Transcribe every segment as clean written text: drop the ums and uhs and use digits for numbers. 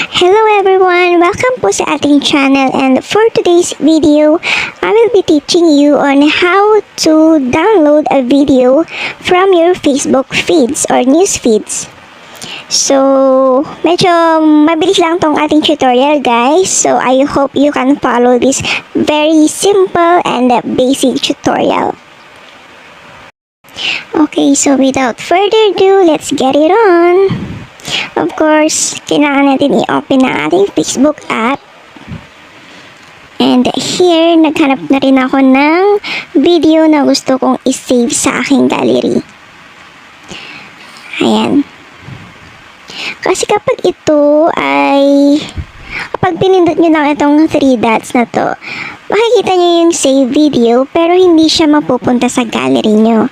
Hello everyone! Welcome po sa ating channel, and for today's video, I will be teaching you on how to download a video from your Facebook feeds or news feeds. So, medyo mabilis lang tong ating tutorial guys. So, I hope you can follow this very simple and basic tutorial. Okay, so without further ado, let's get it on! Of course, kailangan natin i-open ang ating Facebook app. And here, naghanap na rin ako ng video na gusto kong i-save sa aking gallery. Ayan. Kasi kapag ito ay, kapag pinindot nyo lang itong 3 dots na to, makikita nyo yung save video pero hindi siya mapupunta sa gallery nyo.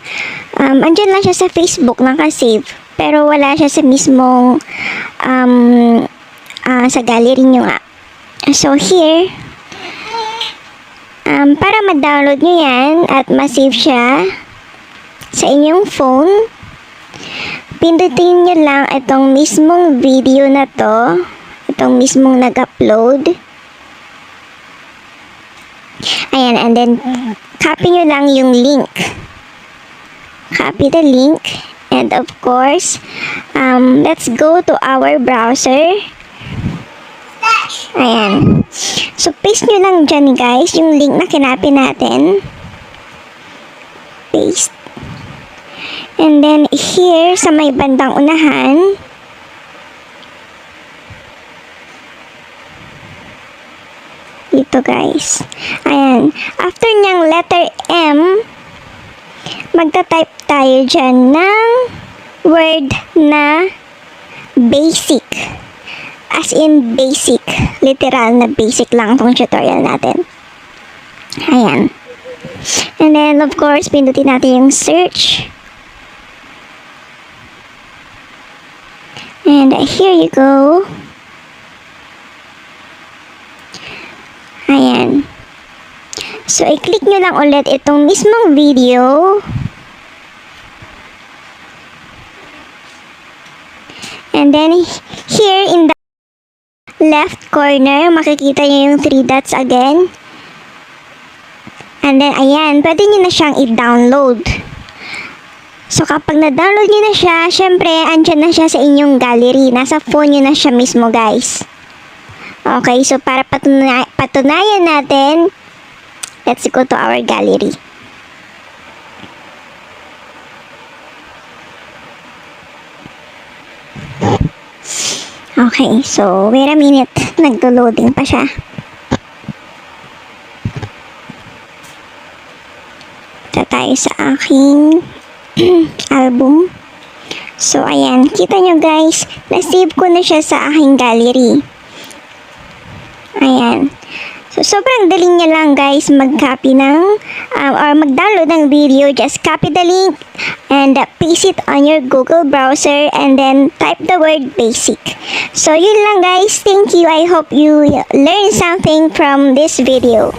Andyan lang siya sa Facebook nakasave. Pero wala siya sa mismong sa gallery nyo nga. So here, para ma-download nyo yan at ma-save siya sa inyong phone, pindutin nyo lang itong mismong video na to, itong mismong nag-upload. Ayan, and then copy nyo lang yung link. Copy the link. And of course, let's go to our browser. Ayan. So, paste nyo lang dyan guys, yung link na kinapi natin. Paste. And then, here, sa may bandang unahan, dito guys. Ayan. After niyang letter M, magta-type tayo dyan ng word na basic. As in basic. Literal na basic lang itong tutorial natin. Ayan. And then, of course, pindutin natin yung search. And here you go. Ayan. So, i-click nyo lang ulit itong mismong video. And then, here in the left corner, makikita nyo yung 3 dots again. And then, ayan, pwede nyo na siyang i-download. So, kapag na-download nyo na siya, syempre, andyan na siya sa inyong gallery. Nasa phone nyo na siya mismo, guys. Okay, so para patunayan natin, let's go to our gallery. Okay, so wait a minute. Nagdo-loading pa siya. Ito tayo sa aking album. So, ayan. Kita nyo guys, na-save ko na siya sa aking gallery. Ayan. So, sobrang dali niya lang guys mag-copy ng or mag-download ng video. Just copy the link and paste it on your Google browser and then type the word basic. So, yun lang guys. Thank you. I hope you learned something from this video.